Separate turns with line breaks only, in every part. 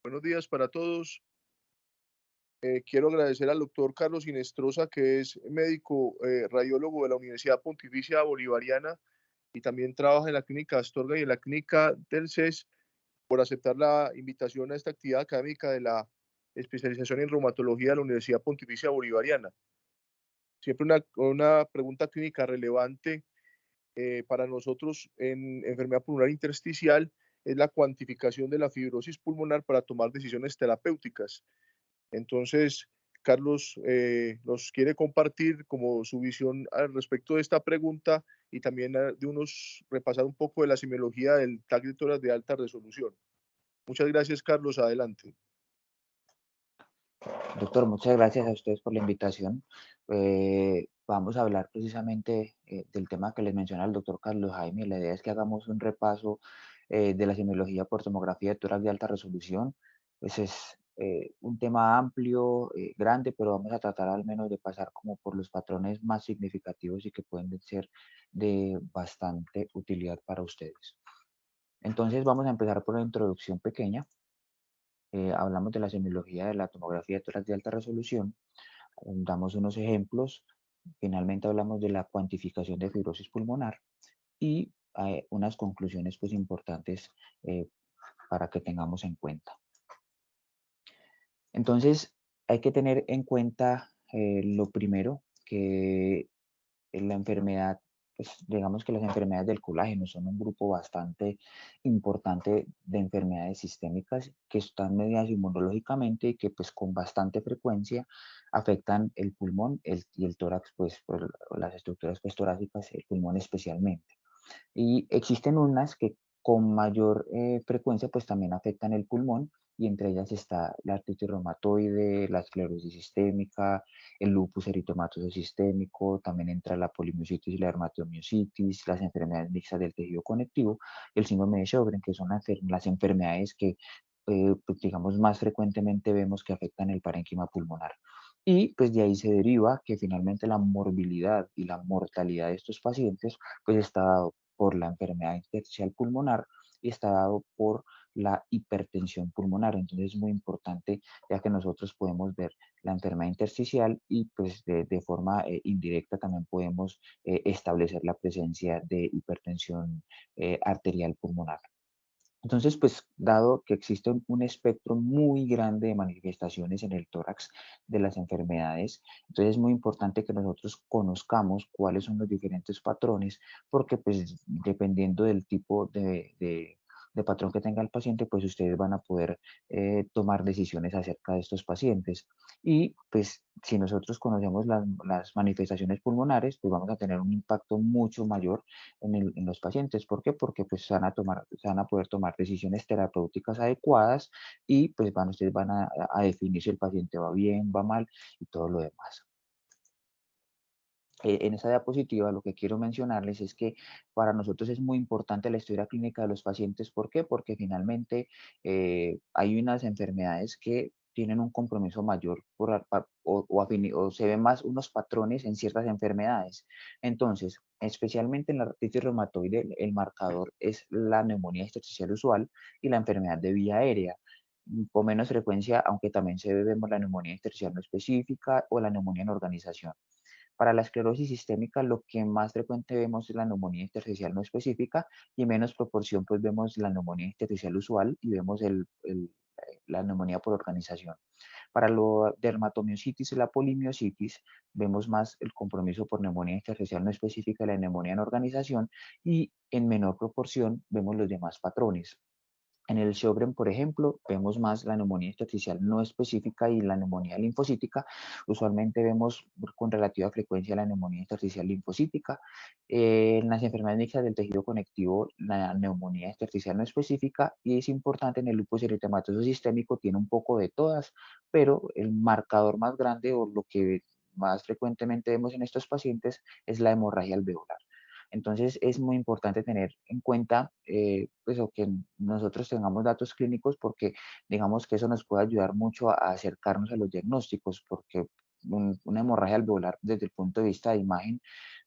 Buenos días para todos. Quiero agradecer al doctor Carlos Inestrosa, que es médico radiólogo de la Universidad Pontificia Bolivariana y también trabaja en la clínica Astorga y en la clínica del CES, por aceptar la invitación a esta actividad académica de la especialización en reumatología de la Universidad Pontificia Bolivariana. Siempre una pregunta clínica relevante para nosotros en enfermedad pulmonar intersticial es la cuantificación de la fibrosis pulmonar para tomar decisiones terapéuticas. Entonces, Carlos nos quiere compartir como su visión al respecto de esta pregunta y también de unos repasar un poco de la semiología del TAC de tórax de alta resolución. Muchas gracias, Carlos. Adelante.
Doctor, muchas gracias a ustedes por la invitación. Vamos a hablar precisamente del tema que les menciona el doctor Carlos Jaime. La idea es que hagamos un repaso de la semiología por tomografía de tórax de alta resolución. Ese es un tema amplio, grande, pero vamos a tratar al menos de pasar como por los patrones más significativos y que pueden ser de bastante utilidad para ustedes. Entonces vamos a empezar por una introducción pequeña. Hablamos de la semiología de la tomografía de tórax de alta resolución, damos unos ejemplos, finalmente hablamos de la cuantificación de fibrosis pulmonar y unas conclusiones pues importantes eh, para que tengamos en cuenta. Entonces, hay que tener en cuenta lo primero, que la enfermedad, pues digamos que las enfermedades del colágeno son un grupo bastante importante de enfermedades sistémicas que están mediadas inmunológicamente y que pues con bastante frecuencia afectan el pulmón y el tórax, pues por las estructuras pues, torácicas, el pulmón especialmente. Y existen unas que con mayor frecuencia pues también afectan el pulmón y entre ellas está la artritis reumatoide, la esclerosis sistémica, el lupus eritematoso sistémico, también entra la polimiositis y la dermatomiositis, las enfermedades mixtas del tejido conectivo, el síndrome de Sjögren, que son las enfermedades que pues, digamos más frecuentemente vemos que afectan el parénquima pulmonar. Y pues de ahí se deriva que finalmente la morbilidad y la mortalidad de estos pacientes pues está dado por la enfermedad intersticial pulmonar y está dado por la hipertensión pulmonar. Entonces es muy importante ya que nosotros podemos ver la enfermedad intersticial y pues de forma indirecta también podemos establecer la presencia de hipertensión arterial pulmonar. Entonces, pues, dado que existe un espectro muy grande de manifestaciones en el tórax de las enfermedades, entonces es muy importante que nosotros conozcamos cuáles son los diferentes patrones, porque pues dependiendo del tipo de patrón que tenga el paciente, pues ustedes van a poder tomar decisiones acerca de estos pacientes. Y pues si nosotros conocemos las manifestaciones pulmonares, pues vamos a tener un impacto mucho mayor en los pacientes. ¿Por qué? Porque pues se van a poder tomar decisiones terapéuticas adecuadas y pues ustedes van a definir si el paciente va bien, va mal y todo lo demás. En esta diapositiva lo que quiero mencionarles es que para nosotros es muy importante la historia clínica de los pacientes. ¿Por qué? Porque finalmente hay unas enfermedades que tienen un compromiso mayor o se ven más unos patrones en ciertas enfermedades. Entonces, especialmente en la artritis reumatoide, el marcador es la neumonía intersticial usual y la enfermedad de vía aérea. Con menos frecuencia, aunque también se ve, vemos la neumonía intersticial no específica o la neumonía en organización. Para la esclerosis sistémica, lo que más frecuente vemos es la neumonía intersticial no específica y en menos proporción pues vemos la neumonía intersticial usual y vemos la neumonía por organización. Para la dermatomiositis y la polimiositis, vemos más el compromiso por neumonía intersticial no específica y la neumonía en organización y en menor proporción vemos los demás patrones. En el Sjögren, por ejemplo, vemos más la neumonía intersticial no específica y la neumonía linfocítica. Usualmente vemos con relativa frecuencia la neumonía intersticial linfocítica. En las enfermedades mixtas del tejido conectivo, la neumonía intersticial no específica y es importante en el lupus eritematoso sistémico, tiene un poco de todas, pero el marcador más grande o lo que más frecuentemente vemos en estos pacientes es la hemorragia alveolar. Entonces es muy importante tener en cuenta pues, o que nosotros tengamos datos clínicos porque digamos que eso nos puede ayudar mucho a acercarnos a los diagnósticos porque una hemorragia alveolar desde el punto de vista de imagen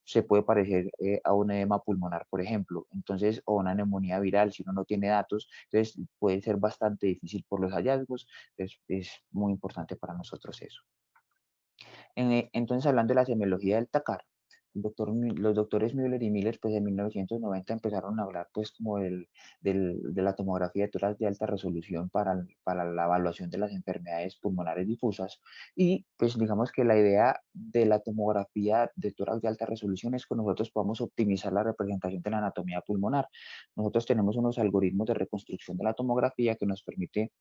se puede parecer a un edema pulmonar, por ejemplo, entonces, o una neumonía viral, si uno no tiene datos, entonces puede ser bastante difícil por los hallazgos, es muy importante para nosotros eso. Entonces, hablando de la semiología del TACAR, los doctores Müller y Miller, pues en 1990 empezaron a hablar pues como de la tomografía de tórax de alta resolución para la evaluación de las enfermedades pulmonares difusas. Y pues digamos que la idea de la tomografía de tórax de alta resolución es que nosotros podamos optimizar la representación de la anatomía pulmonar. Nosotros tenemos unos algoritmos de reconstrucción de la tomografía que nos permite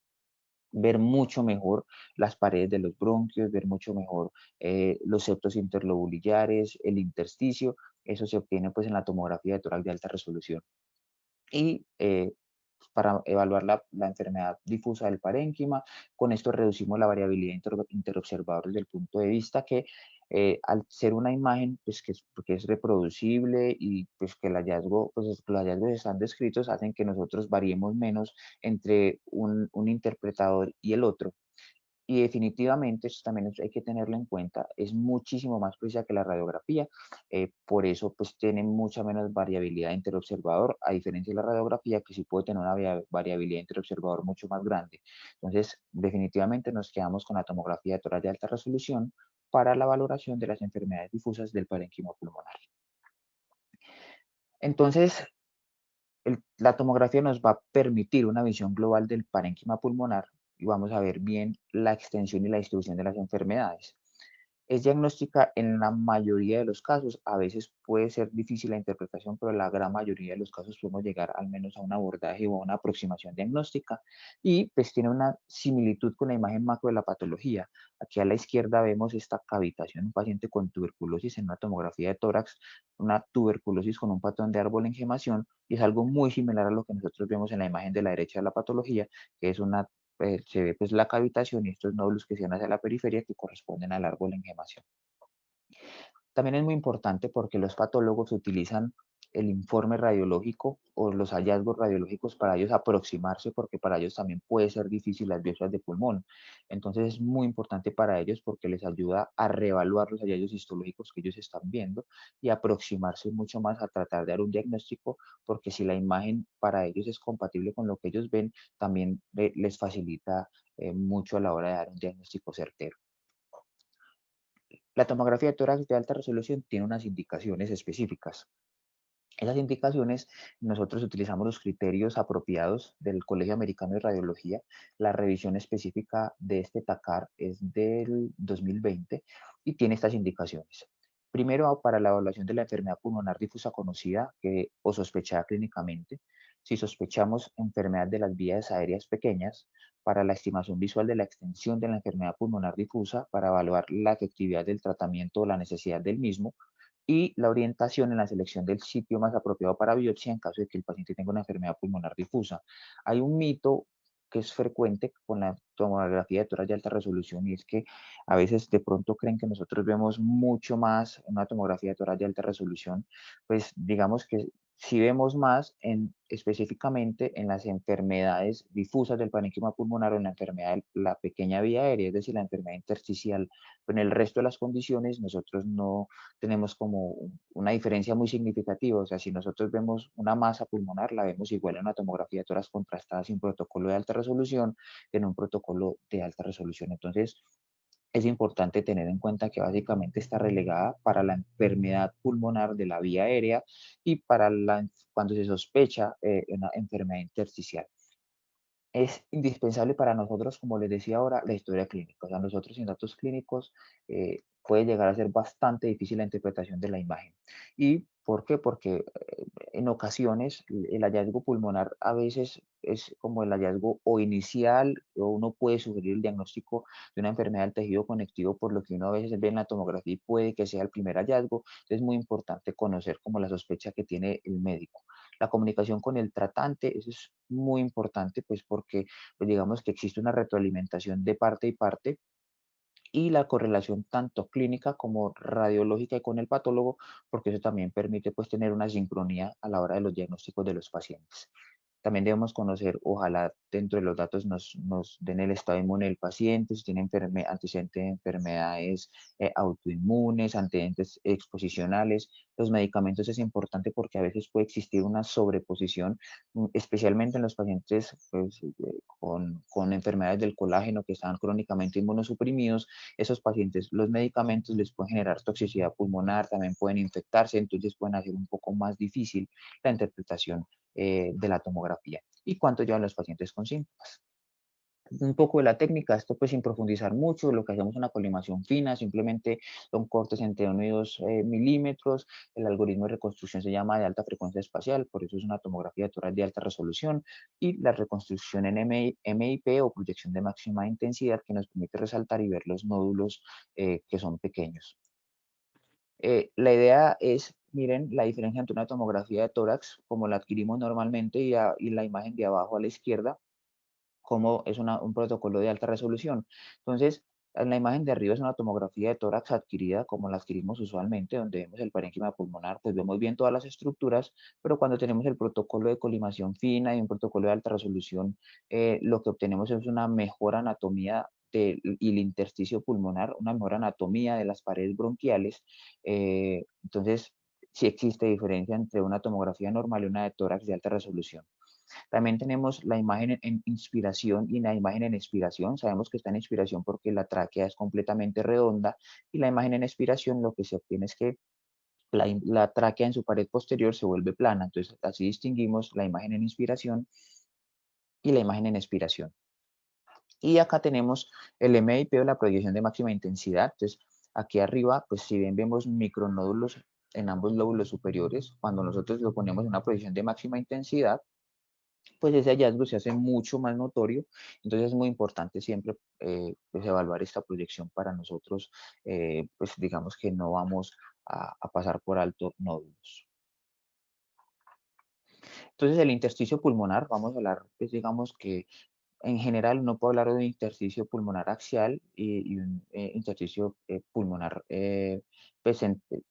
ver mucho mejor las paredes de los bronquios, ver mucho mejor los septos interlobulillares, el intersticio. Eso se obtiene pues en la tomografía de tórax de alta resolución. Y para evaluar la enfermedad difusa del parénquima. Con esto reducimos la variabilidad interobservador desde el punto de vista que al ser una imagen pues, que es reproducible y pues, que el hallazgo, pues, los hallazgos están descritos, hacen que nosotros variemos menos entre un interpretador y el otro. Y definitivamente, eso también hay que tenerlo en cuenta, es muchísimo más precisa que la radiografía, por eso pues tiene mucha menos variabilidad interobservador, a diferencia de la radiografía que sí puede tener una variabilidad interobservador mucho más grande. Entonces, definitivamente nos quedamos con la tomografía de tórax de alta resolución para la valoración de las enfermedades difusas del parénquima pulmonar. Entonces, la tomografía nos va a permitir una visión global del parénquima pulmonar y vamos a ver bien la extensión y la distribución de las enfermedades. Es diagnóstica en la mayoría de los casos, a veces puede ser difícil la interpretación, pero en la gran mayoría de los casos podemos llegar al menos a un abordaje o a una aproximación diagnóstica y pues tiene una similitud con la imagen macro de la patología. Aquí a la izquierda vemos esta cavitación, un paciente con tuberculosis en una tomografía de tórax, una tuberculosis con un patrón de árbol en gemación y es algo muy similar a lo que nosotros vemos en la imagen de la derecha de la patología, que es una se ve pues la cavitación y estos nódulos que se van hacia la periferia que corresponden al árbol en gemación. También es muy importante porque los patólogos utilizan el informe radiológico o los hallazgos radiológicos para ellos aproximarse, porque para ellos también puede ser difícil las biopsias de pulmón. Entonces es muy importante para ellos porque les ayuda a reevaluar los hallazgos histológicos que ellos están viendo y aproximarse mucho más a tratar de dar un diagnóstico, porque si la imagen para ellos es compatible con lo que ellos ven, también les facilita mucho a la hora de dar un diagnóstico certero. La tomografía de tórax de alta resolución tiene unas indicaciones específicas. Esas indicaciones, nosotros utilizamos los criterios apropiados del Colegio Americano de Radiología. La revisión específica de este TACAR es del 2020 y tiene estas indicaciones. Primero, para la evaluación de la enfermedad pulmonar difusa conocida o sospechada clínicamente, si sospechamos enfermedad de las vías aéreas pequeñas, para la estimación visual de la extensión de la enfermedad pulmonar difusa, para evaluar la efectividad del tratamiento o la necesidad del mismo, y la orientación en la selección del sitio más apropiado para biopsia en caso de que el paciente tenga una enfermedad pulmonar difusa. Hay un mito que es frecuente con la tomografía de tórax de alta resolución y es que a veces de pronto creen que nosotros vemos mucho más en una tomografía de tórax de alta resolución, pues digamos que si vemos más específicamente en las enfermedades difusas del parénquima pulmonar o en la enfermedad de la pequeña vía aérea, es decir, la enfermedad intersticial, pero en el resto de las condiciones nosotros no tenemos como una diferencia muy significativa. O sea, si nosotros vemos una masa pulmonar, la vemos igual en una tomografía de tórax contrastada sin protocolo de alta resolución que en un protocolo de alta resolución. Entonces, es importante tener en cuenta que básicamente está relegada para la enfermedad pulmonar de la vía aérea y para cuando se sospecha una enfermedad intersticial. Es indispensable para nosotros, como les decía ahora, la historia clínica. O sea, nosotros sin datos clínicos puede llegar a ser bastante difícil la interpretación de la imagen. ¿Y por qué? Porque en ocasiones el hallazgo pulmonar a veces es como el hallazgo o inicial, o uno puede sugerir el diagnóstico de una enfermedad del tejido conectivo, por lo que uno a veces ve en la tomografía y puede que sea el primer hallazgo. Entonces es muy importante conocer como la sospecha que tiene el médico. La comunicación con el tratante, eso es muy importante, pues porque pues digamos que existe una retroalimentación de parte y parte y la correlación tanto clínica como radiológica y con el patólogo, porque eso también permite pues tener una sincronía a la hora de los diagnósticos de los pacientes. También debemos conocer, ojalá dentro de los datos nos den el estado inmune del paciente, si tiene antecedentes de enfermedades autoinmunes, antecedentes exposicionales. Los medicamentos es importante porque a veces puede existir una sobreposición, especialmente en los pacientes pues, con enfermedades del colágeno que están crónicamente inmunosuprimidos. Esos pacientes, los medicamentos les pueden generar toxicidad pulmonar, también pueden infectarse, entonces pueden hacer un poco más difícil la interpretación de la tomografía. ¿Y cuánto llevan los pacientes con síntomas? Un poco de la técnica, esto pues sin profundizar mucho, lo que hacemos es una colimación fina, simplemente son cortes entre 1 y 2 milímetros, el algoritmo de reconstrucción se llama de alta frecuencia espacial, por eso es una tomografía de tórax de alta resolución, y la reconstrucción en MIP o proyección de máxima intensidad que nos permite resaltar y ver los nódulos que son pequeños. La idea es, miren, la diferencia entre una tomografía de tórax, como la adquirimos normalmente, y la imagen de abajo a la izquierda, como es un protocolo de alta resolución. Entonces, en la imagen de arriba es una tomografía de tórax adquirida, como la adquirimos usualmente, donde vemos el parénquima pulmonar, pues vemos bien todas las estructuras, pero cuando tenemos el protocolo de colimación fina y un protocolo de alta resolución, lo que obtenemos es una mejor anatomía y el intersticio pulmonar, una mejor anatomía de las paredes bronquiales. Entonces, sí existe diferencia entre una tomografía normal y una de tórax de alta resolución. También tenemos la imagen en inspiración y la imagen en expiración. Sabemos que está en inspiración porque la tráquea es completamente redonda y la imagen en expiración lo que se obtiene es que la tráquea en su pared posterior se vuelve plana. Entonces, así distinguimos la imagen en inspiración y la imagen en expiración. Y acá tenemos el MIP o la proyección de máxima intensidad. Entonces, aquí arriba, pues si bien vemos micronódulos en ambos lóbulos superiores, cuando nosotros lo ponemos en una proyección de máxima intensidad, pues ese hallazgo se hace mucho más notorio. Entonces es muy importante siempre pues evaluar esta proyección para nosotros, pues digamos que no vamos a pasar por alto nódulos. Entonces el intersticio pulmonar, vamos a hablar, pues digamos que en general, uno puede hablar de un intersticio pulmonar axial y un intersticio pulmonar pues,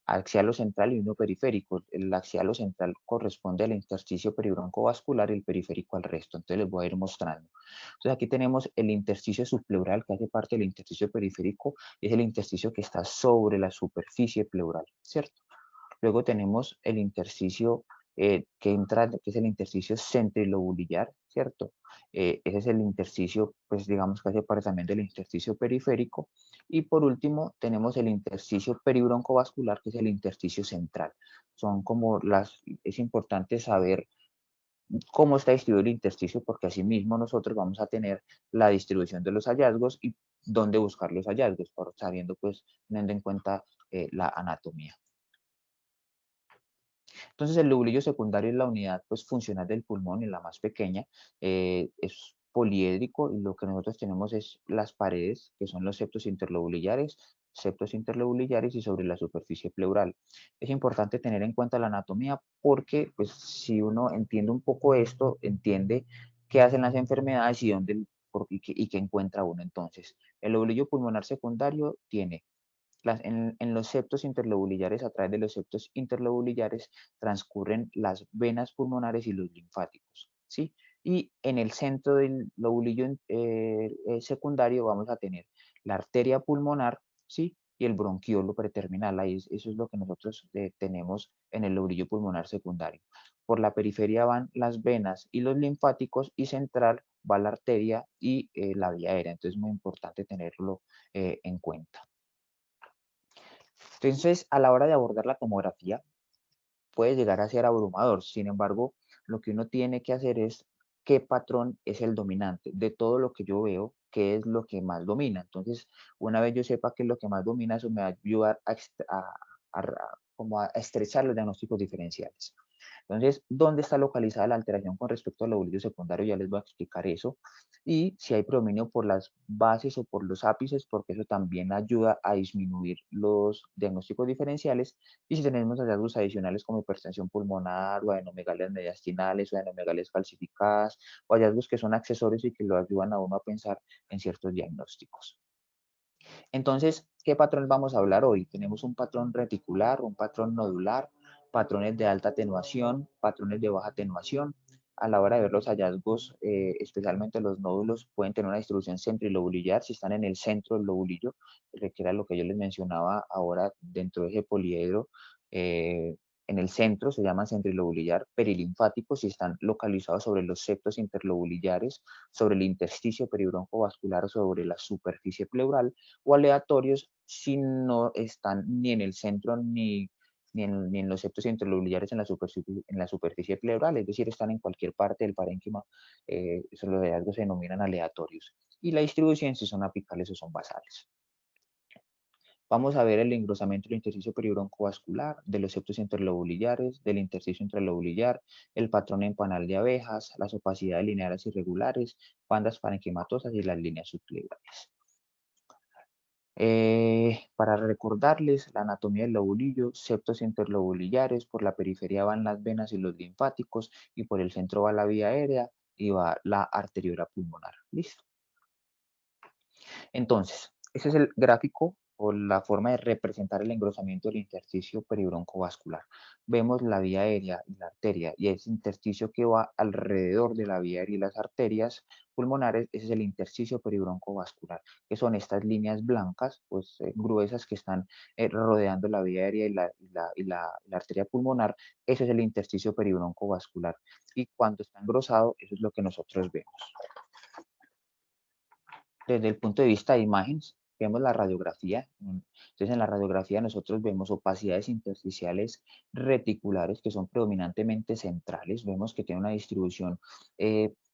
axial o central y uno periférico. El axial o central corresponde al intersticio peribroncovascular y el periférico al resto. Entonces les voy a ir mostrando. Entonces aquí tenemos el intersticio subpleural que hace parte del intersticio periférico, es el intersticio que está sobre la superficie pleural, ¿cierto? Luego tenemos el intersticio que es el intersticio centrilobulillar, ¿cierto? Ese es el intersticio, pues digamos que hace parte también del intersticio periférico. Y por último, tenemos el intersticio peribroncovascular, que es el intersticio central. Son como es importante saber cómo está distribuido el intersticio, porque asimismo nosotros vamos a tener la distribución de los hallazgos y dónde buscar los hallazgos, sabiendo pues, teniendo en cuenta la anatomía. Entonces, el lobulillo secundario es la unidad pues, funcional del pulmón, y la más pequeña. Es poliédrico y lo que nosotros tenemos es las paredes, que son los septos interlobulillares y sobre la superficie pleural. Es importante tener en cuenta la anatomía porque pues, si uno entiende un poco esto, entiende qué hacen las enfermedades y, y qué encuentra uno. Entonces, el lobulillo pulmonar secundario tiene en los septos interlobulillares, a través de los septos interlobulillares, transcurren las venas pulmonares y los linfáticos, ¿sí? Y en el centro del lobulillo secundario vamos a tener la arteria pulmonar, ¿sí? Y el bronquiolo preterminal. Ahí eso es lo que nosotros tenemos en el lobulillo pulmonar secundario. Por la periferia van las venas y los linfáticos, y central va la arteria y la vía aérea. Entonces es muy importante tenerlo en cuenta. Entonces, a la hora de abordar la tomografía, puede llegar a ser abrumador. Sin embargo, lo que uno tiene que hacer es qué patrón es el dominante de todo lo que yo veo, qué es lo que más domina. Entonces, una vez yo sepa qué es lo que más domina, eso me va a ayudar como a estrechar los diagnósticos diferenciales. Entonces, ¿dónde está localizada la alteración con respecto al lobulillo secundario? Ya les voy a explicar eso. Y si hay predominio por las bases o por los ápices, porque eso también ayuda a disminuir los diagnósticos diferenciales. Y si tenemos hallazgos adicionales como hipertensión pulmonar o adenomegalias mediastinales o adenomegalias calcificadas o hallazgos que son accesorios y que lo ayudan a uno a pensar en ciertos diagnósticos. Entonces, ¿qué patrón vamos a hablar hoy? Tenemos un patrón reticular, un patrón nodular, patrones de alta atenuación, patrones de baja atenuación. a la hora de ver los hallazgos, especialmente los nódulos, pueden tener una distribución centrilobulillar si están en el centro del lobulillo, que era lo que yo les mencionaba ahora dentro de ese poliedro. En el centro se llaman centrilobulillar, perilinfáticos si están localizados sobre los septos interlobulillares, sobre el intersticio peribroncovascular o sobre la superficie pleural, o aleatorios si no están ni en el centro ni en los septos interlobulillares en la superficie pleural, es decir, están en cualquier parte del parénquima. Esos los hallazgos se denominan aleatorios. Y la distribución si son apicales o son basales. Vamos a ver el engrosamiento del intersticio peribroncovascular, de los septos interlobulillares, del intersticio intralobulillar, el patrón en panal de abejas, las opacidades lineares irregulares, bandas parenquimatosas y las líneas subpleurales. Para recordarles la anatomía del lobulillo, septos interlobulillares, por la periferia van las venas y los linfáticos y por el centro va la vía aérea y va la arteriora pulmonar. ¿Listo? Entonces, ese es el gráfico o la forma de representar el engrosamiento del intersticio peribroncovascular. Vemos la vía aérea y la arteria, y ese intersticio que va alrededor de la vía aérea y las arterias pulmonares, ese es el intersticio peribroncovascular, que son estas líneas blancas, pues gruesas que están rodeando la vía aérea y la arteria pulmonar. Ese es el intersticio peribroncovascular. Y cuando está engrosado, eso es lo que nosotros vemos. Desde el punto de vista de imágenes, vemos la radiografía. Entonces, en la radiografía nosotros vemos opacidades intersticiales reticulares que son predominantemente centrales. Vemos que tiene una distribución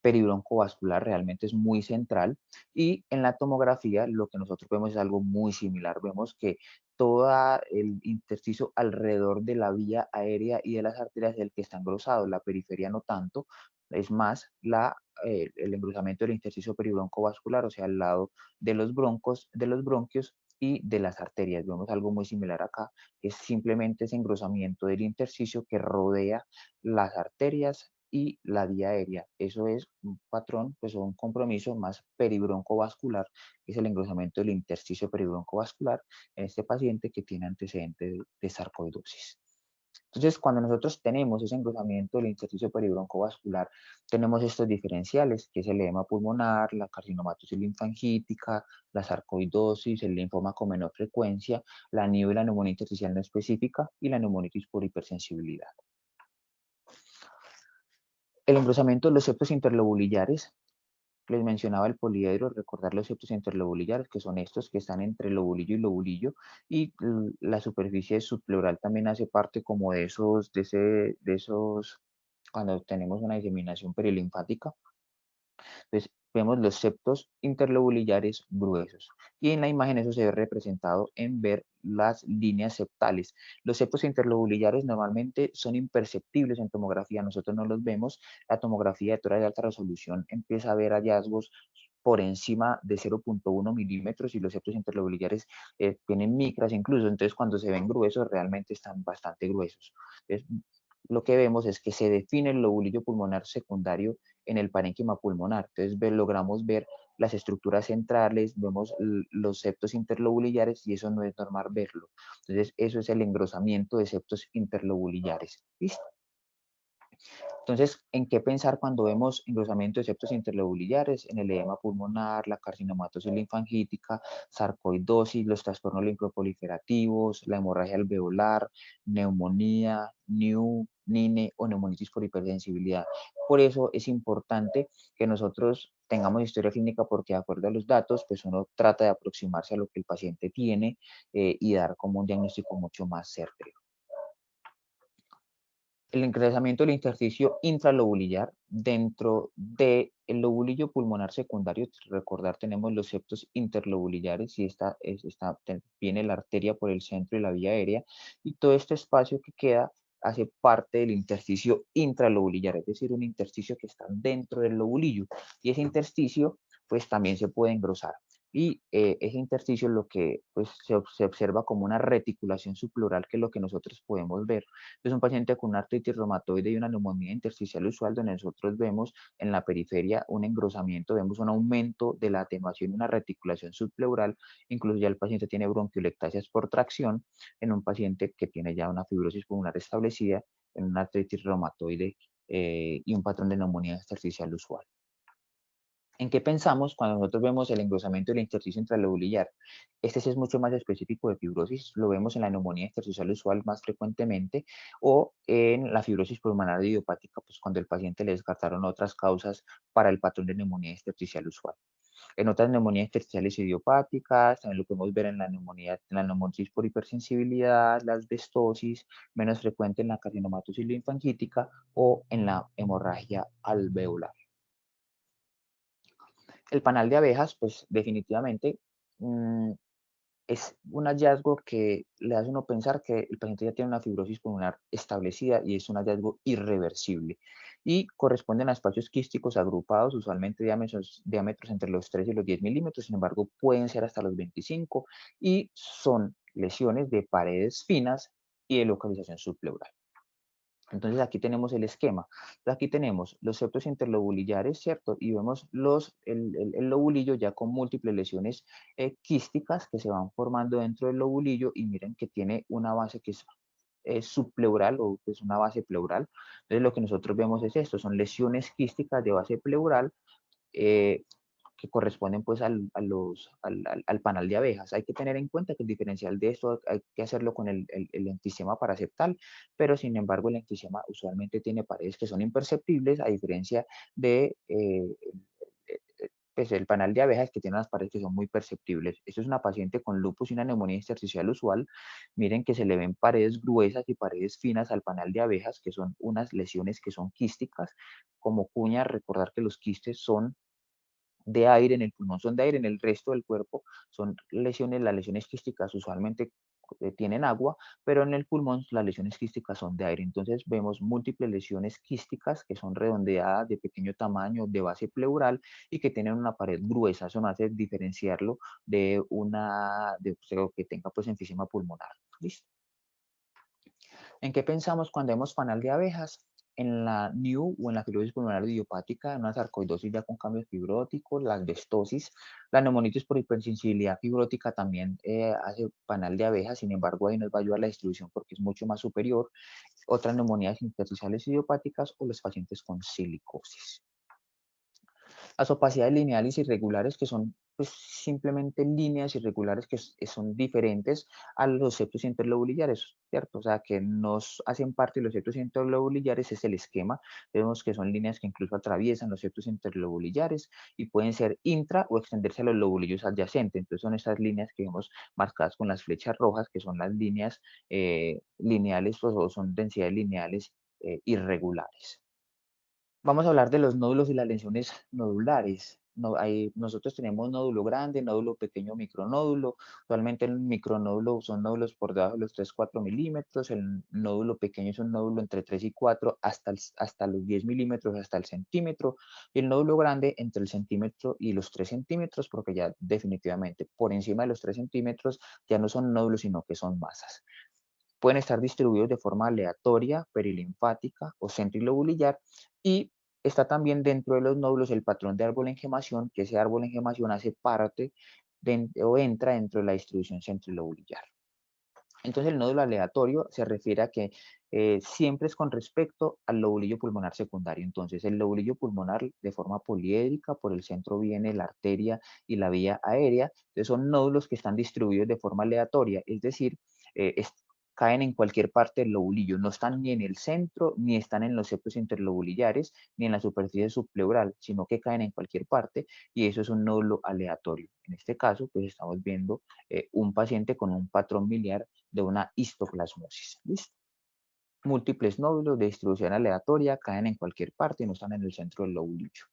peribroncovascular, realmente es muy central. Y en la tomografía lo que nosotros vemos es algo muy similar. Vemos que todo el intersticio alrededor de la vía aérea y de las arterias es el que está engrosado, la periferia no tanto. Es más el engrosamiento del intersticio peribroncovascular, o sea, al lado de los bronquios y de las arterias. Vemos algo muy similar acá, que es simplemente ese engrosamiento del intersticio que rodea las arterias y la vía aérea. Eso es un patrón, pues un compromiso más peribroncovascular, que es el engrosamiento del intersticio peribroncovascular en este paciente que tiene antecedentes de sarcoidosis. Entonces, cuando nosotros tenemos ese engrosamiento del intersticio peribroncovascular, tenemos estos diferenciales, que es el edema pulmonar, la carcinomatosis linfangítica, la sarcoidosis, el linfoma con menor frecuencia, la NIU y la neumonía intersticial no específica y la neumonitis por hipersensibilidad. El engrosamiento de los septos interlobulillares, les mencionaba el poliedro, recordar los septos interlobulillares, que son estos que están entre lobulillo y lobulillo, y la superficie subpleural también hace parte como de esos, cuando tenemos una diseminación perilinfática. Entonces, vemos los septos interlobulillares gruesos. Y en la imagen eso se ve representado en ver las líneas septales. Los septos interlobulillares normalmente son imperceptibles en tomografía, nosotros no los vemos. La tomografía de tórax de alta resolución empieza a ver hallazgos por encima de 0.1 milímetros y los septos interlobulillares tienen micras incluso, entonces cuando se ven gruesos realmente están bastante gruesos. Entonces, lo que vemos es que se define el lobulillo pulmonar secundario en el parénquima pulmonar. Entonces logramos ver las estructuras centrales, vemos los septos interlobulillares y eso no es normal verlo. Entonces eso es el engrosamiento de septos interlobulillares. ¿Listo? Entonces, ¿en qué pensar cuando vemos engrosamiento de septos interlobulillares? En el edema pulmonar, la carcinomatosis linfangítica, sarcoidosis, los trastornos linfoproliferativos, la hemorragia alveolar, neumonía, NIU, NINE o neumonitis por hipersensibilidad. Por eso es importante que nosotros tengamos historia clínica porque de acuerdo a los datos, pues uno trata de aproximarse a lo que el paciente tiene y dar como un diagnóstico mucho más certero. El engrosamiento del intersticio intralobulillar dentro del lobulillo pulmonar secundario, recordar tenemos los septos interlobulillares y viene la arteria por el centro y la vía aérea y todo este espacio que queda hace parte del intersticio intralobulillar, es decir, un intersticio que está dentro del lobulillo y ese intersticio pues también se puede engrosar. Y ese intersticio lo que pues, se observa como una reticulación subpleural, que es lo que nosotros podemos ver. Es un paciente con una artritis reumatoide y una neumonía intersticial usual, donde nosotros vemos en la periferia un engrosamiento, vemos un aumento de la atenuación y una reticulación subpleural, incluso ya el paciente tiene bronquiolectasias por tracción, en un paciente que tiene ya una fibrosis pulmonar establecida, en una artritis reumatoide y un patrón de neumonía intersticial usual. ¿En qué pensamos cuando nosotros vemos el engrosamiento del intersticio intralobulillar? Este sí es mucho más específico de fibrosis, lo vemos en la neumonía intersticial usual más frecuentemente o en la fibrosis pulmonar idiopática, pues cuando el paciente le descartaron otras causas para el patrón de neumonía intersticial usual. En otras neumonías intersticiales idiopáticas, también lo podemos ver en la neumonía, en la neumonitis por hipersensibilidad, la asbestosis, menos frecuente en la carcinomatosis linfangítica o en la hemorragia alveolar. El panal de abejas, pues definitivamente mm, es un hallazgo que le hace uno pensar que el paciente ya tiene una fibrosis pulmonar establecida y es un hallazgo irreversible. Y corresponden a espacios quísticos agrupados, usualmente diámetros entre los 3 y los 10 milímetros, sin embargo pueden ser hasta los 25 y son lesiones de paredes finas y de localización subpleural. Entonces aquí tenemos el esquema. Aquí tenemos los septos interlobulillares, ¿cierto? Y vemos el lobulillo ya con múltiples lesiones quísticas que se van formando dentro del lobulillo y miren que tiene una base que es subpleural o es una base pleural. Entonces lo que nosotros vemos es esto, son lesiones quísticas de base pleural eh, que corresponden pues al panal de abejas. Hay que tener en cuenta que el diferencial de esto hay que hacerlo con el enfisema paraceptal, pero sin embargo el enfisema usualmente tiene paredes que son imperceptibles, a diferencia de pues el panal de abejas que tiene unas paredes que son muy perceptibles. Esto es una paciente con lupus y una neumonía intersticial usual. Miren que se le ven paredes gruesas y paredes finas al panal de abejas, que son unas lesiones que son quísticas. Como cuña, recordar que los quistes son de aire en el pulmón, son de aire en el resto del cuerpo, son lesiones, las lesiones quísticas usualmente tienen agua, pero en el pulmón las lesiones quísticas son de aire. Entonces vemos múltiples lesiones quísticas que son redondeadas, de pequeño tamaño, de base pleural y que tienen una pared gruesa. Eso nos hace diferenciarlo de una, de que tenga pues enfisema pulmonar. ¿Listo? ¿En qué pensamos cuando vemos panal de abejas? En la NIU o en la fibrosis pulmonar idiopática, en una sarcoidosis ya con cambios fibróticos, la asbestosis, la neumonitis por hipersensibilidad fibrótica también hace panal de abejas, sin embargo ahí nos va a ayudar la distribución porque es mucho más superior, otras neumonías intersticiales idiopáticas o los pacientes con silicosis. Las opacidades lineales irregulares, que son pues, simplemente líneas irregulares que son diferentes a los septos interlobulillares, ¿cierto? O sea, que nos hacen parte de los septos interlobulillares, es el esquema. Vemos que son líneas que incluso atraviesan los septos interlobulillares y pueden ser intra o extenderse a los lobulillos adyacentes. Entonces son esas líneas que vemos marcadas con las flechas rojas, que son las líneas lineales pues, o son densidades lineales irregulares. Vamos a hablar de los nódulos y las lesiones nodulares. Nosotros tenemos nódulo grande, nódulo pequeño, micronódulo. Usualmente el micronódulo son nódulos por debajo de los 3-4 milímetros. El nódulo pequeño es un nódulo entre 3 y 4 hasta los 10 milímetros, hasta el centímetro. Y el nódulo grande entre el centímetro y los 3 centímetros, porque ya definitivamente por encima de los 3 centímetros ya no son nódulos, sino que son masas. Pueden estar distribuidos de forma aleatoria, perilinfática o centrilobulillar y está también dentro de los nódulos el patrón de árbol en gemación, que ese árbol en gemación hace parte o entra dentro de la distribución centrilobulillar. Entonces el nódulo aleatorio se refiere a que siempre es con respecto al lobulillo pulmonar secundario. Entonces el lobulillo pulmonar de forma poliédrica, por el centro viene la arteria y la vía aérea. Entonces son nódulos que están distribuidos de forma aleatoria, es decir, caen en cualquier parte del lobulillo, no están ni en el centro, ni están en los septos interlobulillares, ni en la superficie subpleural, sino que caen en cualquier parte y eso es un nódulo aleatorio. En este caso, pues estamos viendo un paciente con un patrón miliar de una histoplasmosis. ¿Listo? Múltiples nódulos de distribución aleatoria caen en cualquier parte y no están en el centro del lobulillo.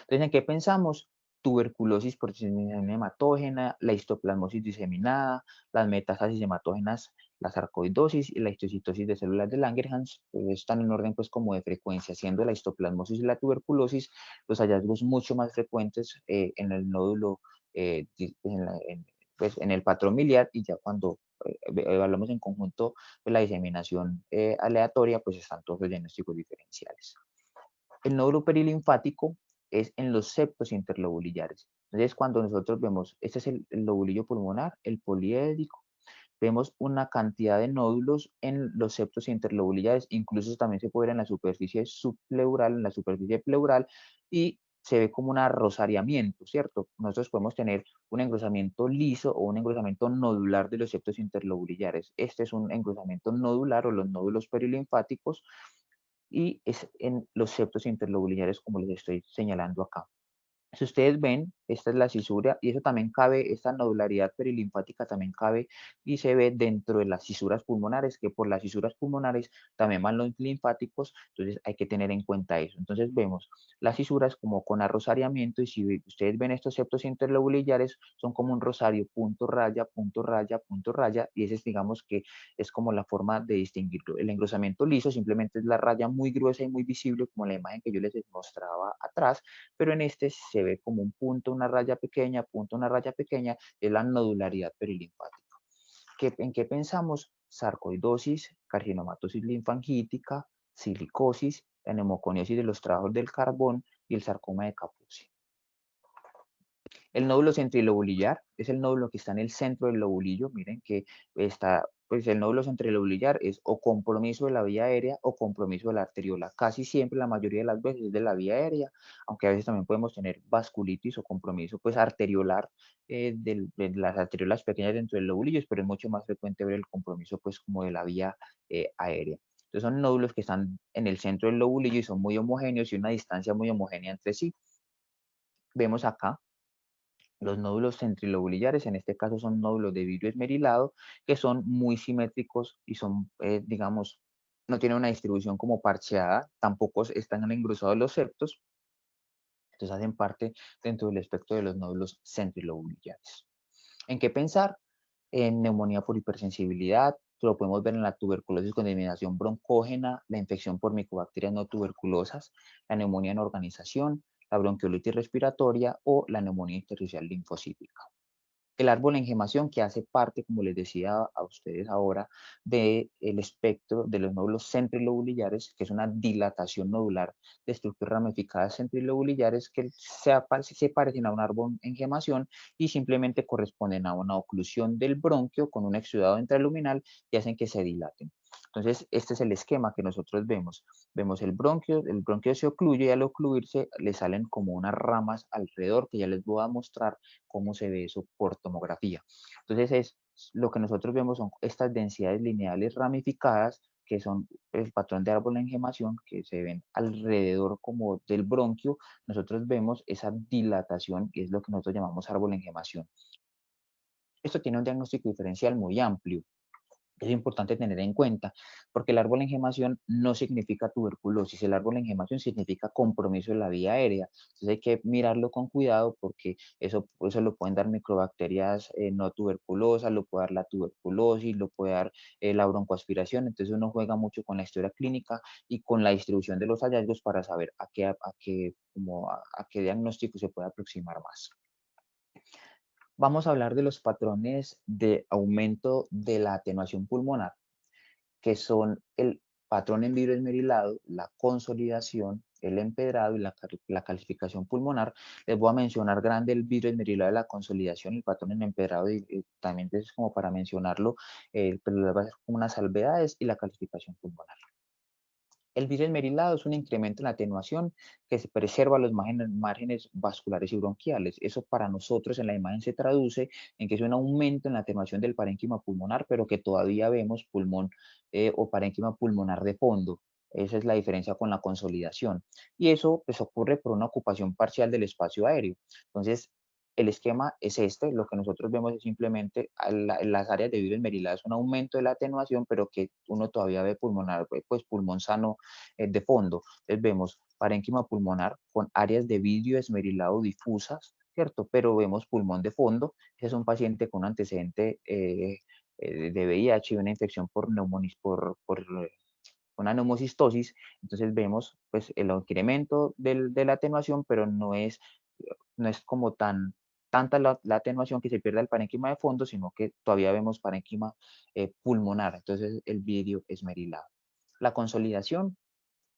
Entonces, ¿en qué pensamos? Tuberculosis por diseminación hematógena, la histoplasmosis diseminada, las metástasis hematógenas, la sarcoidosis y la histocitosis de células de Langerhans, pues están en orden pues como de frecuencia, siendo la histoplasmosis y la tuberculosis los hallazgos mucho más frecuentes en el nódulo, pues, en el patrón miliar y ya cuando evaluamos en conjunto pues, la diseminación aleatoria, pues están todos los diagnósticos diferenciales. El nódulo perilinfático es en los septos interlobulillares. Entonces, cuando nosotros vemos, este es el lobulillo pulmonar, el poliédrico, vemos una cantidad de nódulos en los septos interlobulillares, incluso también se puede ver en la superficie subpleural, en la superficie pleural, y se ve como un arrosariamiento, ¿cierto? Nosotros podemos tener un engrosamiento liso o un engrosamiento nodular de los septos interlobulillares. Este es un engrosamiento nodular o los nódulos perilinfáticos y es en los septos interlobulillares como les estoy señalando acá. Si ustedes ven, esta es la cisura y eso también cabe, esta nodularidad perilinfática también cabe y se ve dentro de las cisuras pulmonares, que por las cisuras pulmonares también van los linfáticos, entonces hay que tener en cuenta eso. Entonces vemos las cisuras como con arrosariamiento y si ustedes ven estos septos interlobulillares son como un rosario, punto raya, punto raya, punto raya y ese es digamos que es como la forma de distinguirlo. El engrosamiento liso simplemente es la raya muy gruesa y muy visible como la imagen que yo les mostraba atrás, pero en este se ve como un punto, una raya pequeña, punto, una raya pequeña, es la nodularidad perilinfática. ¿En qué pensamos? Sarcoidosis, carcinomatosis linfangítica, silicosis, la neumoconiosis de los trabajos del carbón y el sarcoma de Kaposi. El nódulo centrilobulillar es el nódulo que está en el centro del lobulillo. Miren que está, pues el nódulo centrilobulillar es o compromiso de la vía aérea o compromiso de la arteriola. Casi siempre, la mayoría de las veces es de la vía aérea, aunque a veces también podemos tener vasculitis o compromiso pues arteriolar de las arteriolas pequeñas dentro del lobulillo, pero es mucho más frecuente ver el compromiso pues como de la vía aérea. Entonces son nódulos que están en el centro del lobulillo y son muy homogéneos y una distancia muy homogénea entre sí. Vemos acá los nódulos centrilobulillares, en este caso son nódulos de vidrio esmerilado, que son muy simétricos y son, digamos, no tienen una distribución como parcheada, tampoco están engrosados los septos, entonces hacen parte dentro del espectro de los nódulos centrilobulillares. ¿En qué pensar? En neumonía por hipersensibilidad, lo podemos ver en la tuberculosis con disminución broncógena, la infección por micobacterias no tuberculosas, la neumonía en organización, la bronquiolitis respiratoria o la neumonía intersticial linfocítica. El árbol en gemación que hace parte, como les decía a ustedes ahora, del espectro de los nódulos centrilobulillares, que es una dilatación nodular de estructuras ramificadas centrilobulillares que se parecen a un árbol en gemación y simplemente corresponden a una oclusión del bronquio con un exudado intraluminal y hacen que se dilaten. Entonces, este es el esquema que nosotros vemos. Vemos el bronquio se ocluye y al ocluirse le salen como unas ramas alrededor que ya les voy a mostrar cómo se ve eso por tomografía. Entonces, lo que nosotros vemos son estas densidades lineales ramificadas, que son el patrón de árbol en gemación, que se ven alrededor como del bronquio. Nosotros vemos esa dilatación, y es lo que nosotros llamamos árbol en gemación. Esto tiene un diagnóstico diferencial muy amplio. Es importante tener en cuenta, porque el árbol en gemación no significa tuberculosis, el árbol en gemación significa compromiso de la vía aérea. Entonces hay que mirarlo con cuidado porque eso lo pueden dar microbacterias no tuberculosas, lo puede dar la tuberculosis, lo puede dar la broncoaspiración. Entonces uno juega mucho con la historia clínica y con la distribución de los hallazgos para saber a qué diagnóstico se puede aproximar más. Vamos a hablar de los patrones de aumento de la atenuación pulmonar, que son el patrón en vidrio esmerilado, la consolidación, el empedrado y la calcificación pulmonar. Les voy a mencionar grande el vidrio esmerilado de la consolidación, el patrón en empedrado y también es como para mencionarlo, pero les voy a hacer como unas salvedades y la calcificación pulmonar. El vidrio esmerilado es un incremento en la atenuación que se preserva los márgenes vasculares y bronquiales. Eso para nosotros en la imagen se traduce en que es un aumento en la atenuación del parénquima pulmonar, pero que todavía vemos pulmón o parénquima pulmonar de fondo. Esa es la diferencia con la consolidación. Y eso pues, ocurre por una ocupación parcial del espacio aéreo. Entonces, el esquema es este, lo que nosotros vemos es simplemente en las áreas de vidrio esmerilado es un aumento de la atenuación, pero que uno todavía ve pulmonar, pues pulmón sano de fondo. Entonces vemos parénquima pulmonar con áreas de vidrio esmerilado difusas, ¿cierto? Pero vemos pulmón de fondo. Ese es un paciente con un antecedente de VIH y una infección por una neumocistosis. Entonces vemos pues el incremento de la atenuación, pero no es como tanta la atenuación que se pierda el parénquima de fondo, sino que todavía vemos parénquima pulmonar. Entonces el vidrio esmerilado. La consolidación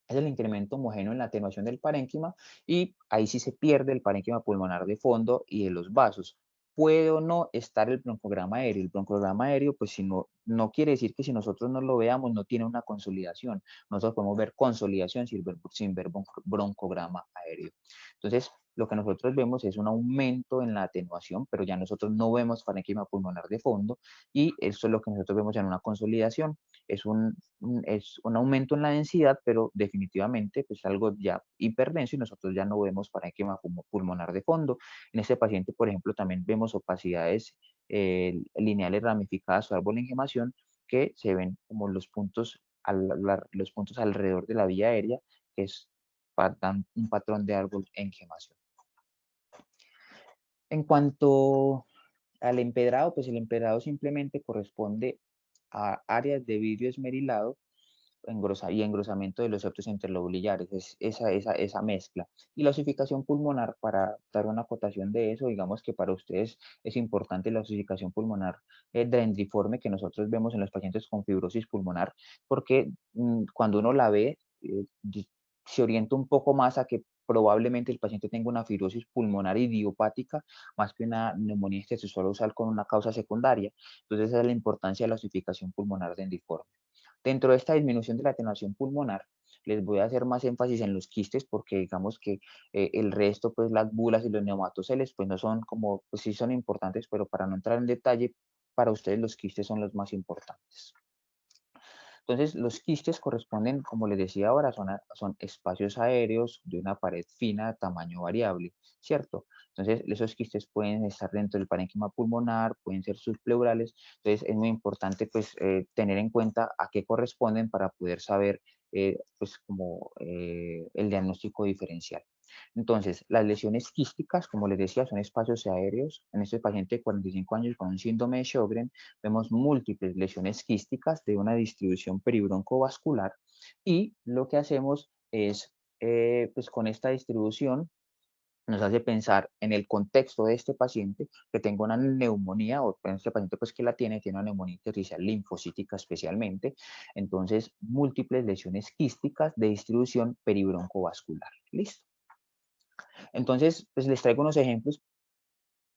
es el incremento homogéneo en la atenuación del parénquima y ahí sí se pierde el parénquima pulmonar de fondo y de los vasos. puede o no estar el broncograma aéreo. El broncograma aéreo, pues si no, no quiere decir que si nosotros no lo veamos, no tiene una consolidación. Nosotros podemos ver consolidación sin ver broncograma aéreo. Entonces, lo que nosotros vemos es un aumento en la atenuación, pero ya nosotros no vemos parénquima pulmonar de fondo, y eso es lo que nosotros vemos en una consolidación. Es un aumento en la densidad, pero definitivamente pues algo ya hiperdenso, y nosotros ya no vemos parénquima pulmonar de fondo. En este paciente, por ejemplo, también vemos opacidades lineales ramificadas o árbol de engemación, que se ven como los puntos alrededor de la vía aérea, que dan un patrón de árbol de engemación. En cuanto al empedrado, pues el empedrado simplemente corresponde a áreas de vidrio esmerilado y engrosamiento de los septos interlobulillares, es esa mezcla. Y la osificación pulmonar, para dar una acotación de eso, digamos que para ustedes es importante la osificación pulmonar dendriforme que nosotros vemos en los pacientes con fibrosis pulmonar, porque cuando uno la ve, se orienta un poco más a que probablemente el paciente tenga una fibrosis pulmonar idiopática más que una neumonía intersticial usal con una causa secundaria. Entonces, esa es la importancia de la osificación pulmonar dendriforme. Dentro de esta disminución de la atenuación pulmonar, les voy a hacer más énfasis en los quistes, porque digamos que el resto, pues las bulas y los neumatoceles, pues no son como, pues sí son importantes, pero para no entrar en detalle, para ustedes los quistes son los más importantes. Entonces, los quistes corresponden, como les decía ahora, son espacios aéreos de una pared fina de tamaño variable, ¿cierto? Entonces, esos quistes pueden estar dentro del parénquima pulmonar, pueden ser subpleurales. Entonces, es muy importante pues tener en cuenta a qué corresponden para poder saber pues como el diagnóstico diferencial. Entonces, las lesiones quísticas, como les decía, son espacios aéreos. En este paciente de 45 años con un síndrome de Sjögren, vemos múltiples lesiones quísticas de una distribución peribroncovascular, y lo que hacemos es, pues con esta distribución, nos hace pensar en el contexto de este paciente que tenga una neumonía, o en este paciente pues que la tiene una neumonía intersticial linfocítica especialmente. Entonces, múltiples lesiones quísticas de distribución peribroncovascular. ¿Listo? Entonces, pues les traigo unos ejemplos.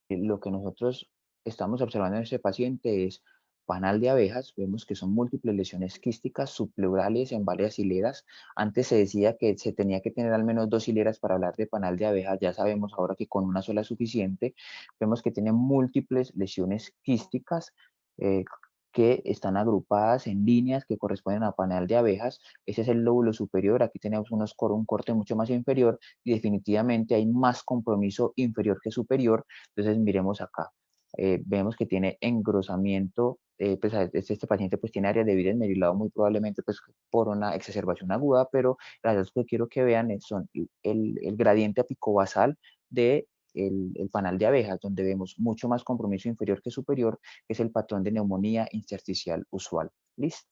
Lo que nosotros estamos observando en este paciente es panal de abejas. Vemos que son múltiples lesiones quísticas subpleurales en varias hileras. Antes se decía que se tenía que tener al menos 2 hileras para hablar de panal de abejas. Ya sabemos ahora que con una sola es suficiente. Vemos que tiene múltiples lesiones quísticas eh, que están agrupadas en líneas que corresponden a panal de abejas. Ese es el lóbulo superior. Aquí tenemos un corte mucho más inferior, y definitivamente hay más compromiso inferior que superior. Entonces miremos acá, vemos que tiene engrosamiento, pues este paciente pues tiene áreas de vidrio esmerilado, muy probablemente pues por una exacerbación aguda, pero las cosas que quiero que vean son el gradiente apicobasal de el panal de abejas, donde vemos mucho más compromiso inferior que superior, que es el patrón de neumonía intersticial usual. ¿Listo?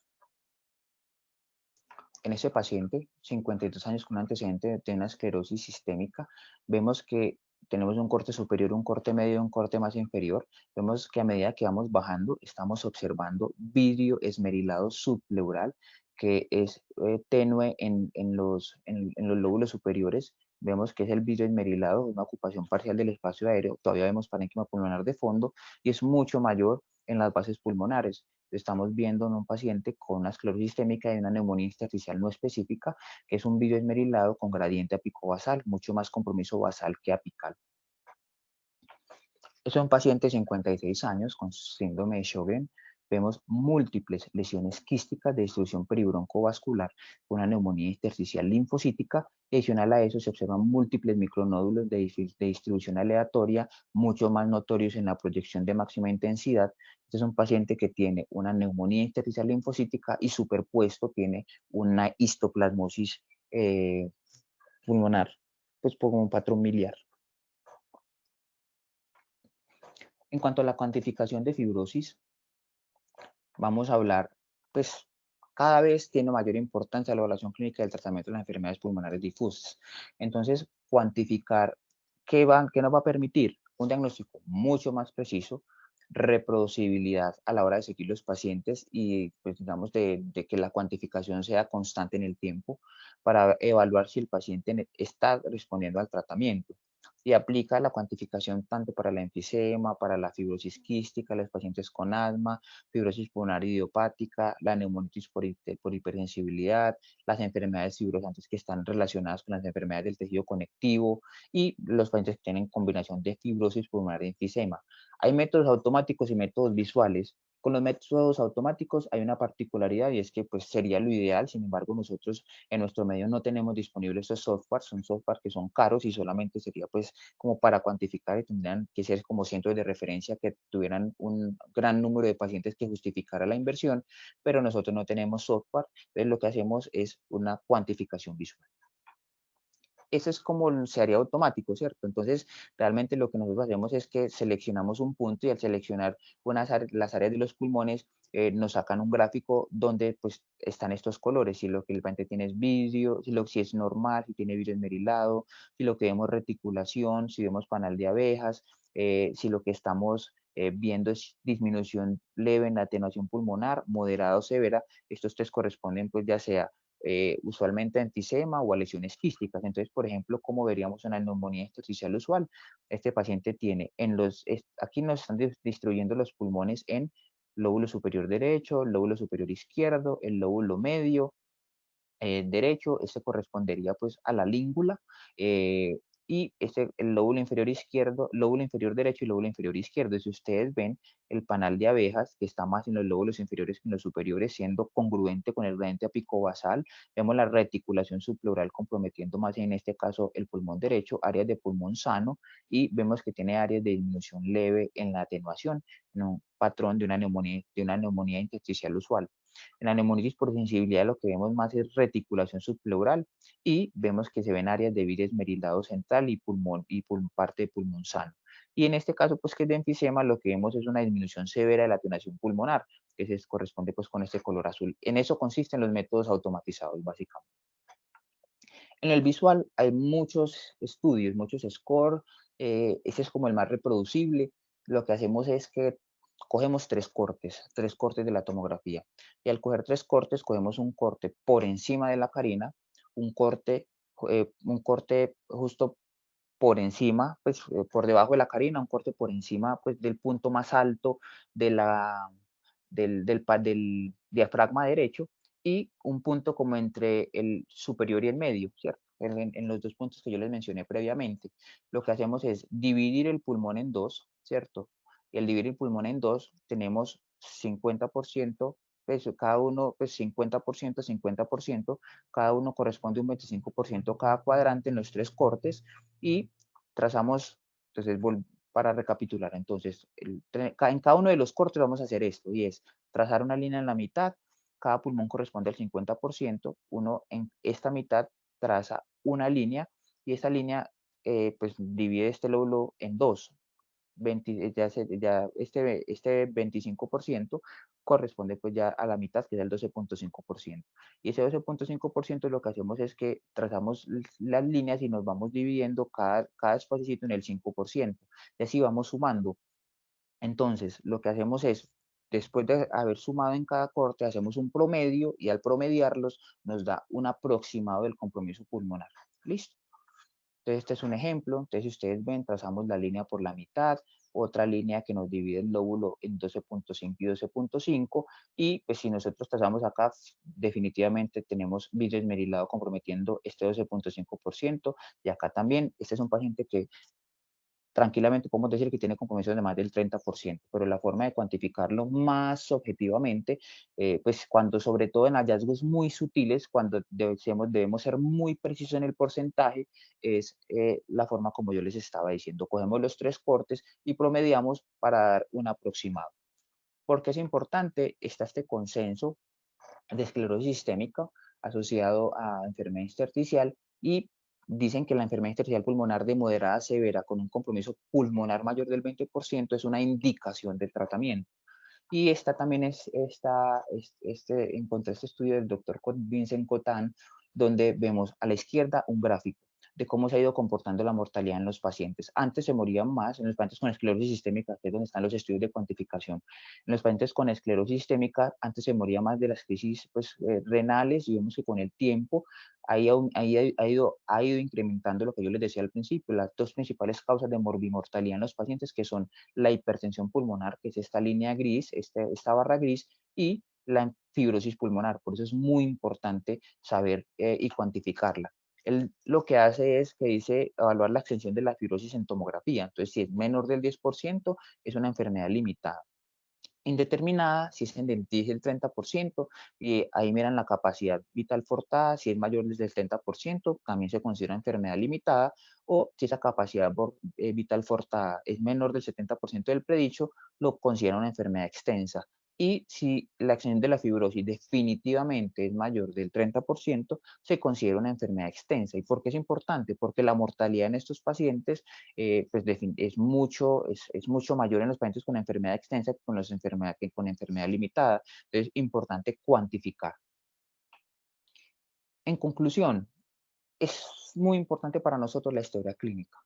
En ese paciente, 52 años con un antecedente de una esclerosis sistémica, vemos que tenemos un corte superior, un corte medio y un corte más inferior. Vemos que a medida que vamos bajando, estamos observando vidrio esmerilado subpleural, que es tenue en los lóbulos superiores. Vemos que es el vidrio esmerilado, una ocupación parcial del espacio aéreo. Todavía vemos parénquima pulmonar de fondo, y es mucho mayor en las bases pulmonares. Estamos viendo en un paciente con una esclerosis sistémica y una neumonía intersticial no específica, que es un vidrio esmerilado con gradiente apicobasal, mucho más compromiso basal que apical. Es un paciente de 56 años con síndrome de Sjögren. Vemos múltiples lesiones quísticas de distribución peribroncovascular con una neumonía intersticial linfocítica. Adicional a eso, se observan múltiples micronódulos de distribución aleatoria, mucho más notorios en la proyección de máxima intensidad. Este es un paciente que tiene una neumonía intersticial linfocítica y superpuesto tiene una histoplasmosis pulmonar, pues como un patrón miliar. En cuanto a la cuantificación de fibrosis, vamos a hablar, pues cada vez tiene mayor importancia la evaluación clínica del tratamiento de las enfermedades pulmonares difusas. Entonces, cuantificar qué nos va a permitir un diagnóstico mucho más preciso, reproducibilidad a la hora de seguir los pacientes, y pues digamos de que la cuantificación sea constante en el tiempo para evaluar si el paciente está respondiendo al tratamiento. y aplica la cuantificación tanto para la enfisema, para la fibrosis quística, los pacientes con asma, fibrosis pulmonar idiopática, la neumonitis por hipersensibilidad, las enfermedades fibrosantes que están relacionadas con las enfermedades del tejido conectivo y los pacientes que tienen combinación de fibrosis pulmonar y enfisema. Hay métodos automáticos y métodos visuales. Con los métodos automáticos hay una particularidad y es que pues sería lo ideal. Sin embargo, nosotros en nuestro medio no tenemos disponibles estos softwares, son softwares que son caros y solamente sería pues como para cuantificar y tendrían que ser como centros de referencia que tuvieran un gran número de pacientes que justificara la inversión, pero nosotros no tenemos software, entonces lo que hacemos es una cuantificación visual. Eso es como se haría automático, ¿cierto? Entonces, realmente lo que nosotros hacemos es que seleccionamos un punto y al seleccionar las áreas de los pulmones, nos sacan un gráfico donde pues están estos colores, si lo que el paciente tiene es vidrio, si es normal, si tiene vidrio esmerilado, si lo que vemos reticulación, si vemos panal de abejas, si lo que estamos viendo es disminución leve en la atenuación pulmonar, moderada o severa, estos tres corresponden pues ya sea usualmente a enfisema o a lesiones quísticas. Entonces, por ejemplo, como veríamos una neumonía intersticial usual, este paciente tiene aquí nos están distribuyendo los pulmones en lóbulo superior derecho, lóbulo superior izquierdo, el lóbulo medio, derecho, este correspondería pues a la língula, y el lóbulo inferior izquierdo, lóbulo inferior derecho y lóbulo inferior izquierdo. Y si ustedes ven el panal de abejas, que está más en los lóbulos inferiores que en los superiores, siendo congruente con el gradiente apicobasal, vemos la reticulación subpleural comprometiendo más en este caso el pulmón derecho, áreas de pulmón sano, y vemos que tiene áreas de disminución leve en la atenuación, en un patrón de una neumonía intersticial usual. En la neumonitis por sensibilidad lo que vemos más es reticulación subpleural y vemos que se ven áreas de virus esmerilado central y pulmón y parte de pulmón sano. Y en este caso, pues que es de enfisema, lo que vemos es una disminución severa de la atenuación pulmonar, que se corresponde pues con este color azul. En eso consisten los métodos automatizados, básicamente. En el visual hay muchos estudios, muchos score, ese es como el más reproducible. Lo que hacemos es que cogemos tres cortes de la tomografía. Y al coger tres cortes, cogemos un corte por encima de la carina, un corte justo por encima, pues por debajo de la carina, un corte por encima pues del punto más alto de la, del diafragma derecho y un punto como entre el superior y el medio, ¿cierto? En los dos puntos que yo les mencioné previamente. Lo que hacemos es dividir el pulmón en dos, ¿cierto? Y al dividir el pulmón en dos, tenemos 50%, pues cada uno, pues 50%, 50%, cada uno corresponde a un 25% cada cuadrante en los tres cortes y trazamos, entonces, para recapitular, entonces, en cada uno de los cortes vamos a hacer esto, y es trazar una línea en la mitad, cada pulmón corresponde al 50%, uno en esta mitad traza una línea, y esta línea, pues, divide este lóbulo en dos, 20, ya este 25% corresponde pues ya a la mitad, que es el 12.5%. Y ese 12.5% lo que hacemos es que trazamos las líneas y nos vamos dividiendo cada espacio en el 5%. Y así vamos sumando. Entonces, lo que hacemos es, después de haber sumado en cada corte, hacemos un promedio y al promediarlos nos da un aproximado del compromiso pulmonar. ¿Listo? Entonces, este es un ejemplo. Entonces, si ustedes ven, trazamos la línea por la mitad, otra línea que nos divide el lóbulo en 12.5 y 12.5. Y pues si nosotros trazamos acá, definitivamente tenemos vidrio esmerilado comprometiendo este 12.5%. Y acá también, este es un paciente que tranquilamente podemos decir que tiene compromisos de más del 30%, pero la forma de cuantificarlo más objetivamente, pues cuando sobre todo en hallazgos muy sutiles, cuando debemos ser muy precisos en el porcentaje, es la forma como yo les estaba diciendo. Cogemos los tres cortes y promediamos para dar un aproximado. ¿Por qué es importante? Está este consenso de esclerosis sistémica asociado a enfermedad intersticial y dicen que la enfermedad intersticial pulmonar de moderada a severa con un compromiso pulmonar mayor del 20% es una indicación del tratamiento. Y esta también encontré este estudio del doctor Vincent Cotan, donde vemos a la izquierda un gráfico. de cómo se ha ido comportando la mortalidad en los pacientes. Antes se morían más en los pacientes con esclerosis sistémica, que es donde están los estudios de cuantificación. En los pacientes con esclerosis sistémica, antes se moría más de las crisis pues, renales, y vemos que con el tiempo ha ido incrementando lo que yo les decía al principio, las dos principales causas de morbimortalidad en los pacientes, que son la hipertensión pulmonar, que es esta línea gris, esta barra gris, y la fibrosis pulmonar. Por eso es muy importante saber y cuantificarla. Él lo que hace es que dice evaluar la extensión de la fibrosis en tomografía. Entonces, si es menor del 10%, es una enfermedad limitada. Indeterminada, si es en dice el 30%, y ahí miran la capacidad vital forzada, si es mayor desde el 30%, también se considera enfermedad limitada, o si esa capacidad vital forzada es menor del 70% del predicho, lo considera una enfermedad extensa. Y si la extensión de la fibrosis definitivamente es mayor del 30%, se considera una enfermedad extensa. ¿Y por qué es importante? Porque la mortalidad en estos pacientes pues es mucho mayor en los pacientes con enfermedad extensa que con enfermedad limitada. Entonces, importante cuantificar. En conclusión, es muy importante para nosotros la historia clínica.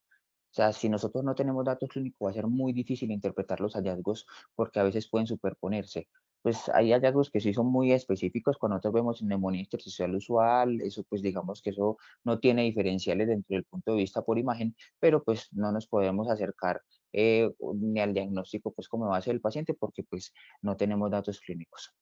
O sea, si nosotros no tenemos datos clínicos, va a ser muy difícil interpretar los hallazgos porque a veces pueden superponerse. Pues hay hallazgos que sí son muy específicos. Cuando nosotros vemos neumonía intersticial usual, eso pues digamos que eso no tiene diferenciales dentro del punto de vista por imagen, pero pues no nos podemos acercar ni al diagnóstico pues como base del paciente porque pues no tenemos datos clínicos.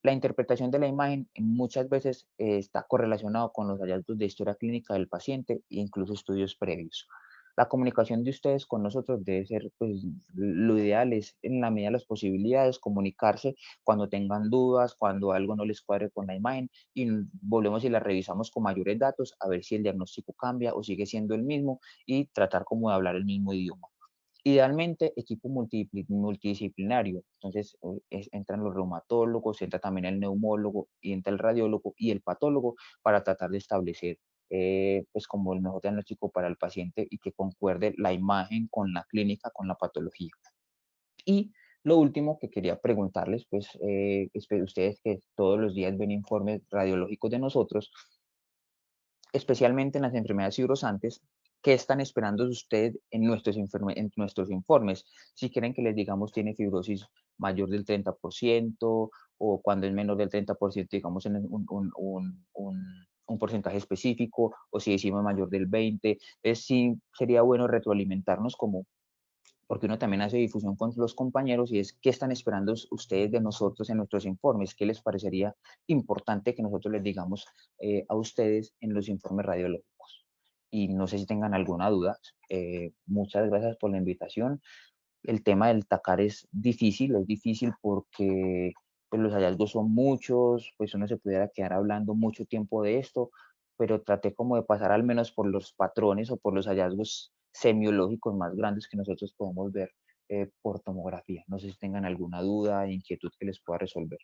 La interpretación de la imagen muchas veces está correlacionado con los hallazgos de historia clínica del paciente e incluso estudios previos. La comunicación de ustedes con nosotros debe ser, pues, lo ideal es, en la medida de las posibilidades, comunicarse cuando tengan dudas, cuando algo no les cuadre con la imagen, y volvemos y la revisamos con mayores datos a ver si el diagnóstico cambia o sigue siendo el mismo, y tratar como de hablar el mismo idioma. Idealmente, equipo multidisciplinario. Entonces, entran los reumatólogos, entra también el neumólogo, y entra el radiólogo y el patólogo para tratar de establecer pues como el mejor diagnóstico para el paciente y que concuerde la imagen con la clínica, con la patología. Y lo último que quería preguntarles, pues ustedes que todos los días ven informes radiológicos de nosotros, especialmente en las enfermedades fibrosantes, ¿qué están esperando ustedes en nuestros informes? Si quieren que les digamos tiene fibrosis mayor del 30% o cuando es menor del 30%, digamos en un porcentaje específico, o si decimos mayor del 20%, sí sería bueno retroalimentarnos como porque uno también hace difusión con los compañeros y es qué están esperando ustedes de nosotros en nuestros informes, qué les parecería importante que nosotros les digamos a ustedes en los informes radiológicos. Y no sé si tengan alguna duda. Muchas gracias por la invitación. El tema del TACAR es difícil porque pues, los hallazgos son muchos, pues uno se pudiera quedar hablando mucho tiempo de esto, pero traté como de pasar al menos por los patrones o por los hallazgos semiológicos más grandes que nosotros podemos ver por tomografía. No sé si tengan alguna duda, inquietud que les pueda resolver.